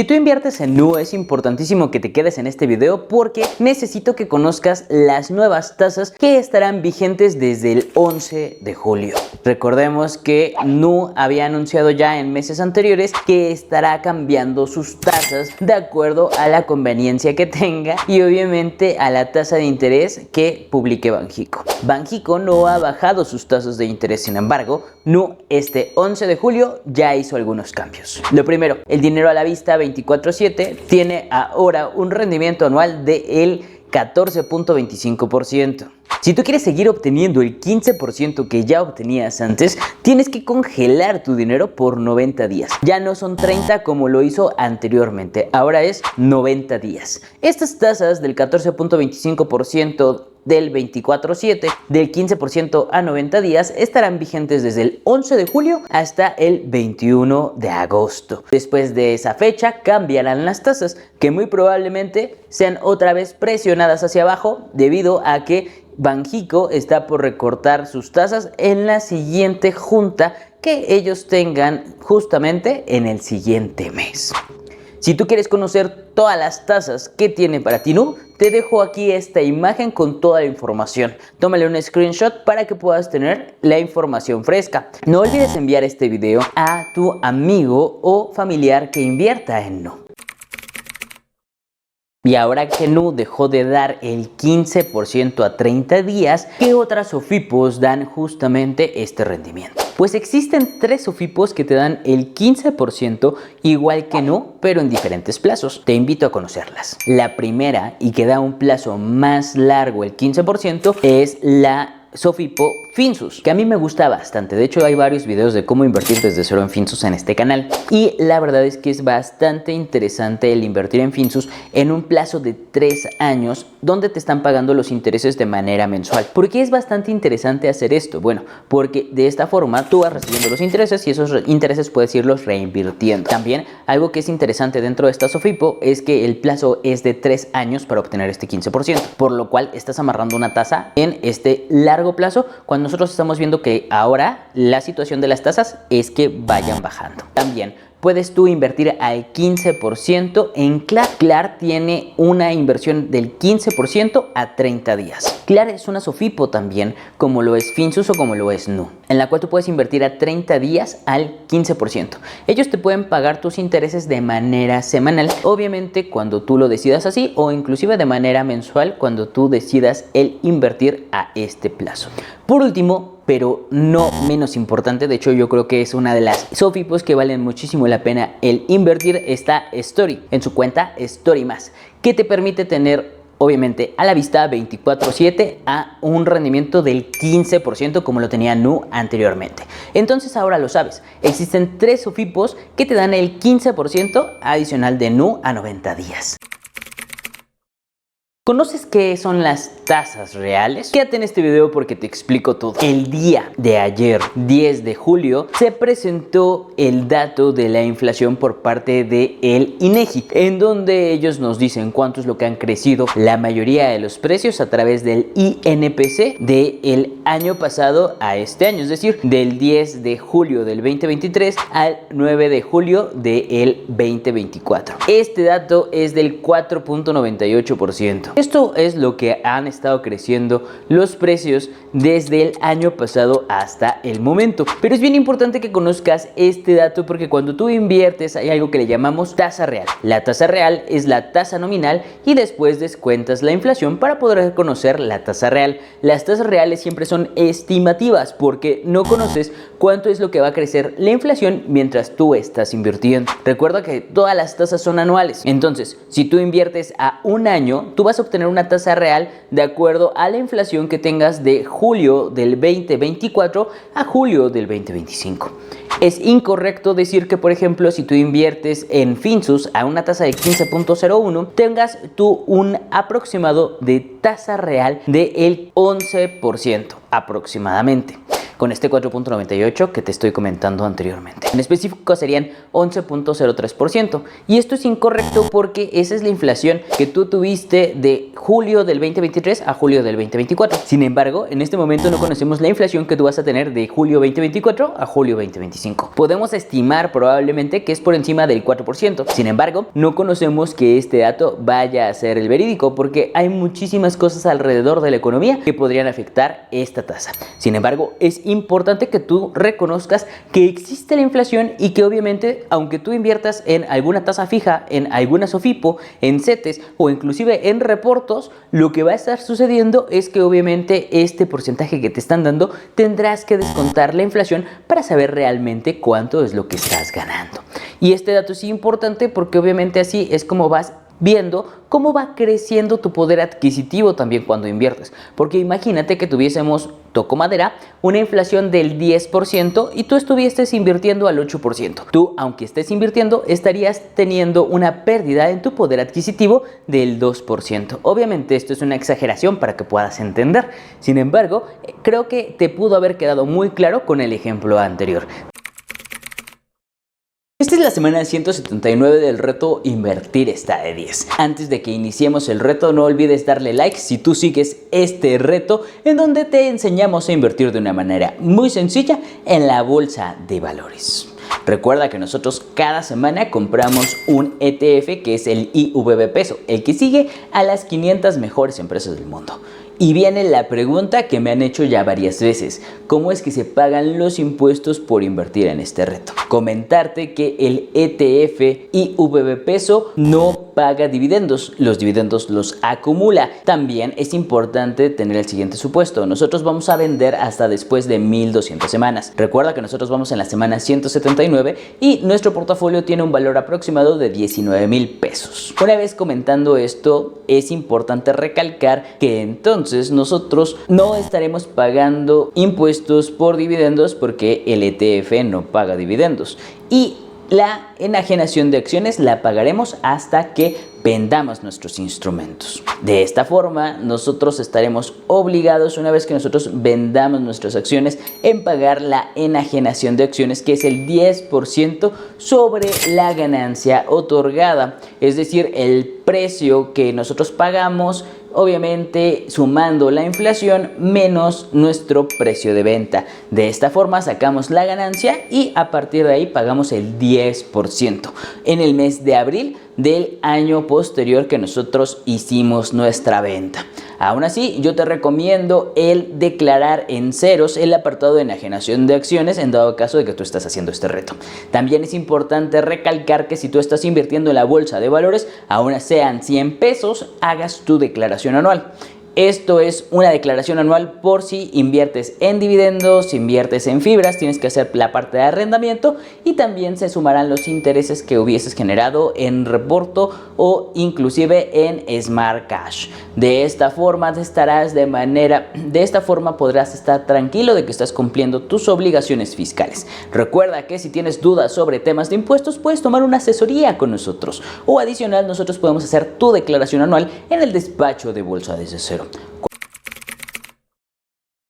Si tú inviertes en Nu, es importantísimo que te quedes en este video porque necesito que conozcas las nuevas tasas que estarán vigentes desde el 11 de julio. Recordemos que Nu había anunciado ya en meses anteriores que estará cambiando sus tasas de acuerdo a la conveniencia que tenga y obviamente a la tasa de interés que publique Banxico. Banxico no ha bajado sus tasas de interés, sin embargo, Nu este 11 de julio ya hizo algunos cambios. Lo primero, el dinero a la vista 24/7 tiene ahora un rendimiento anual del 14.25%. Si tú quieres seguir obteniendo el 15% que ya obtenías antes, tienes que congelar tu dinero por 90 días. Ya no son 30 como lo hizo anteriormente, ahora es 90 días. Estas tasas del 14.25%, del 24/7, del 15% a 90 días estarán vigentes desde el 11 de julio hasta el 21 de agosto. Después de esa fecha cambiarán las tasas, que muy probablemente sean otra vez presionadas hacia abajo debido a que Banxico está por recortar sus tasas en la siguiente junta que ellos tengan justamente en el siguiente mes. Si tú quieres conocer todas las tasas que tiene para ti Nu, te dejo aquí esta imagen con toda la información. Tómale un screenshot para que puedas tener la información fresca. No olvides enviar este video a tu amigo o familiar que invierta en Nu. Y ahora que Nu dejó de dar el 15% a 30 días, ¿qué otras SOFIPOS dan justamente este rendimiento? Pues existen 3 SOFIPOS que te dan el 15% igual que Nu, pero en diferentes plazos. Te invito a conocerlas. La primera, y que da un plazo más largo, el 15%, es la SOFIPO Finsus, que a mí me gusta bastante. De hecho, hay varios videos de cómo invertir desde cero en Finsus en este canal. Y la verdad es que es bastante interesante el invertir en Finsus en un plazo de 3 años, donde te están pagando los intereses de manera mensual. ¿Por qué es bastante interesante hacer esto? Bueno, porque de esta forma tú vas recibiendo los intereses y esos intereses puedes irlos reinvirtiendo. También, algo que es interesante dentro de esta SOFIPO es que el plazo es de 3 años para obtener este 15%, por lo cual estás amarrando una tasa en este largo plazo, cuando nosotros estamos viendo que ahora la situación de las tasas es que vayan bajando. También puedes tú invertir al 15% en Clar. Clar tiene una inversión del 15% a 30 días. Clar es una SOFIPO también, como lo es Finsus o como lo es Nu, en la cual tú puedes invertir a 30 días al 15%. Ellos te pueden pagar tus intereses de manera semanal, obviamente cuando tú lo decidas así, o inclusive de manera mensual cuando tú decidas el invertir a este plazo. Por último, pero no menos importante, de hecho yo creo que es una de las SOFIPOS que valen muchísimo la pena el invertir, está Story, en su cuenta Story+, que te permite tener obviamente a la vista 24/7 a un rendimiento del 15% como lo tenía Nu anteriormente. Entonces ahora lo sabes, existen 3 SOFIPOS que te dan el 15% adicional de Nu a 90 días. ¿Conoces qué son las tasas reales? Quédate en este video porque te explico todo. El día de ayer, 10 de julio, se presentó el dato de la inflación por parte del INEGI, en donde ellos nos dicen cuánto es lo que han crecido la mayoría de los precios a través del INPC del año pasado a este año, es decir, del 10 de julio del 2023 al 9 de julio del 2024. Este dato es del 4.98%. Esto es lo que han estado creciendo los precios desde el año pasado hasta el momento. Pero es bien importante que conozcas este dato porque cuando tú inviertes hay algo que le llamamos tasa real. La tasa real es la tasa nominal y después descuentas la inflación para poder conocer la tasa real. Las tasas reales siempre son estimativas porque no conoces cuánto es lo que va a crecer la inflación mientras tú estás invirtiendo. Recuerda que todas las tasas son anuales. Entonces, si tú inviertes a un año, tú vas a obtener una tasa real de acuerdo a la inflación que tengas de julio del 2024 a julio del 2025. Es incorrecto decir que, por ejemplo, si tú inviertes en Finsus a una tasa de 15.01, tengas tú un aproximado de tasa real del 11% aproximadamente. con este 4.98 que te estoy comentando anteriormente. En específico serían 11.03%, y esto es incorrecto porque esa es la inflación que tú tuviste de julio del 2023 a julio del 2024. Sin embargo, en este momento no conocemos la inflación que tú vas a tener de julio 2024 a julio 2025. Podemos estimar probablemente que es por encima del 4%. Sin embargo, no conocemos que este dato vaya a ser el verídico porque hay muchísimas cosas alrededor de la economía que podrían afectar esta tasa. Sin embargo, es importante que tú reconozcas que existe la inflación y que obviamente, aunque tú inviertas en alguna tasa fija, en alguna SOFIPO, en CETES o inclusive en reportos, lo que va a estar sucediendo es que obviamente este porcentaje que te están dando tendrás que descontar la inflación para saber realmente cuánto es lo que estás ganando. Y este dato es importante porque obviamente así es como vas viendo cómo va creciendo tu poder adquisitivo también cuando inviertes. Porque imagínate que tuviésemos, toco madera, una inflación del 10% y tú estuvieses invirtiendo al 8%. Tú, aunque estés invirtiendo, estarías teniendo una pérdida en tu poder adquisitivo del 2%. Obviamente esto es una exageración para que puedas entender. Sin embargo, creo que te pudo haber quedado muy claro con el ejemplo anterior. Esta es la semana 179 del reto Invertir está de 10. Antes de que iniciemos el reto, no olvides darle like si tú sigues este reto, en donde te enseñamos a invertir de una manera muy sencilla en la bolsa de valores. Recuerda que nosotros cada semana compramos un ETF que es el IVB Peso, el que sigue a las 500 mejores empresas del mundo. Y viene la pregunta que me han hecho ya varias veces: ¿cómo es que se pagan los impuestos por invertir en este reto? Comentarte que el ETF IVB Peso no paga dividendos, los dividendos los acumula. También es importante tener el siguiente supuesto: nosotros vamos a vender hasta después de 1200 semanas. Recuerda que nosotros vamos en la semana 179 y nuestro portafolio tiene un valor aproximado de 19,000 pesos. Una vez comentando esto, es importante recalcar que entonces nosotros no estaremos pagando impuestos por dividendos porque el ETF no paga dividendos, y la enajenación de acciones la pagaremos hasta que vendamos nuestros instrumentos. De esta forma, nosotros estaremos obligados, una vez que nosotros vendamos nuestras acciones, en pagar la enajenación de acciones, que es el 10% sobre la ganancia otorgada. Es decir, el precio que nosotros pagamos, obviamente sumando la inflación menos nuestro precio de venta. De esta forma sacamos la ganancia y a partir de ahí pagamos el 10% en el mes de abril del año posterior que nosotros hicimos nuestra venta. Aún así, yo te recomiendo el declarar en ceros el apartado de enajenación de acciones en dado caso de que tú estás haciendo este reto. También es importante recalcar que si tú estás invirtiendo en la bolsa de valores, aún sean 100 pesos, hagas tu declaración anual. Esto es una declaración anual por si inviertes en dividendos, si inviertes en fibras, tienes que hacer la parte de arrendamiento y también se sumarán los intereses que hubieses generado en reporto o inclusive en Smart Cash. De esta forma podrás estar tranquilo de que estás cumpliendo tus obligaciones fiscales. Recuerda que si tienes dudas sobre temas de impuestos, puedes tomar una asesoría con nosotros, o adicional, nosotros podemos hacer tu declaración anual en el despacho de Bolsa desde cero.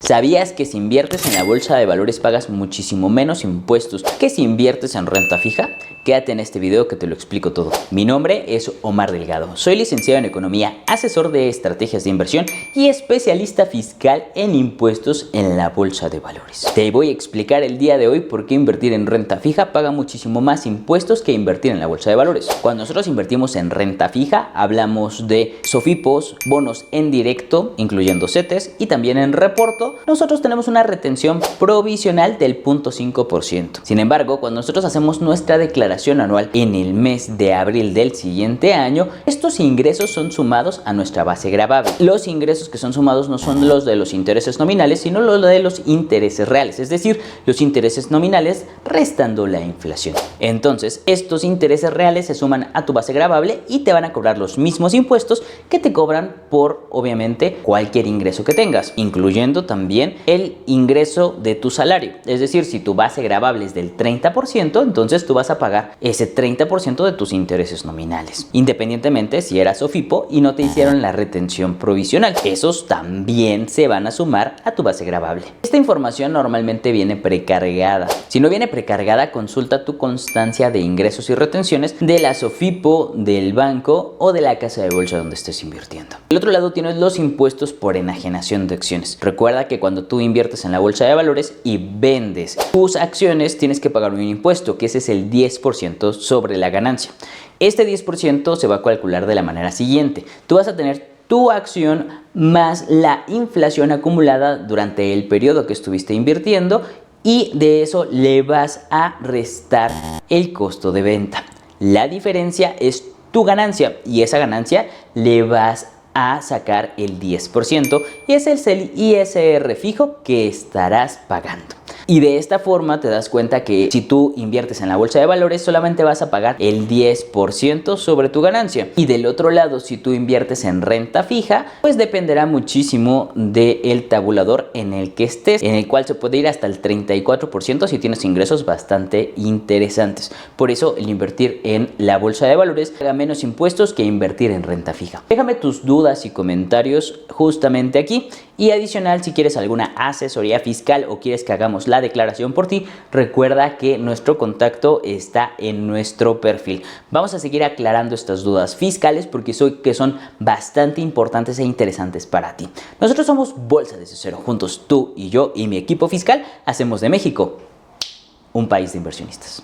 ¿Sabías que si inviertes en la bolsa de valores pagas muchísimo menos impuestos que si inviertes en renta fija? Quédate en este video que te lo explico todo. Mi nombre es Omar Delgado, soy licenciado en Economía, asesor de estrategias de inversión y especialista fiscal en impuestos en la bolsa de valores. Te voy a explicar el día de hoy por qué invertir en renta fija paga muchísimo más impuestos que invertir en la bolsa de valores. Cuando nosotros invertimos en renta fija, hablamos de SOFIPOS, bonos en directo, incluyendo CETES, y también en reporto, nosotros tenemos una retención provisional del 0.5%. Sin embargo, cuando nosotros hacemos nuestra declaración anual en el mes de abril del siguiente año, estos ingresos son sumados a nuestra base gravable. Los ingresos que son sumados no son los de los intereses nominales, sino los de los intereses reales, es decir, los intereses nominales restando la inflación. Entonces, estos intereses reales se suman a tu base gravable y te van a cobrar los mismos impuestos que te cobran por, obviamente, cualquier ingreso que tengas, incluyendo también también el ingreso de tu salario. Es decir, si tu base gravable es del 30%, entonces tú vas a pagar ese 30% de tus intereses nominales, independientemente si eras SOFIPO y no te hicieron la retención provisional. Esos también se van a sumar a tu base gravable. Esta información normalmente viene precargada. Si no viene precargada, consulta tu constancia de ingresos y retenciones de la SOFIPO, del banco o de la casa de bolsa donde estés invirtiendo. Del otro lado tienes los impuestos por enajenación de acciones. Recuerda que cuando tú inviertes en la bolsa de valores y vendes tus acciones, tienes que pagar un impuesto, que ese es el 10% sobre la ganancia. Este 10% se va a calcular de la manera siguiente. Tú vas a tener tu acción más la inflación acumulada durante el periodo que estuviste invirtiendo y de eso le vas a restar el costo de venta. La diferencia es tu ganancia y esa ganancia le vas a sacar el 10% y ese es el ISR fijo que estarás pagando. Y de esta forma te das cuenta que si tú inviertes en la bolsa de valores solamente vas a pagar el 10% sobre tu ganancia. Y del otro lado, si tú inviertes en renta fija, pues dependerá muchísimo del tabulador en el que estés, en el cual se puede ir hasta el 34% si tienes ingresos bastante interesantes. Por eso el invertir en la bolsa de valores paga menos impuestos que invertir en renta fija. Déjame tus dudas y comentarios justamente aquí. Y adicional, si quieres alguna asesoría fiscal o quieres que hagamos la declaración por ti, recuerda que nuestro contacto está en nuestro perfil. Vamos a seguir aclarando estas dudas fiscales porque que son bastante importantes e interesantes para ti. Nosotros somos Bolsa desde Cero. Juntos tú y yo y mi equipo fiscal hacemos de México un país de inversionistas.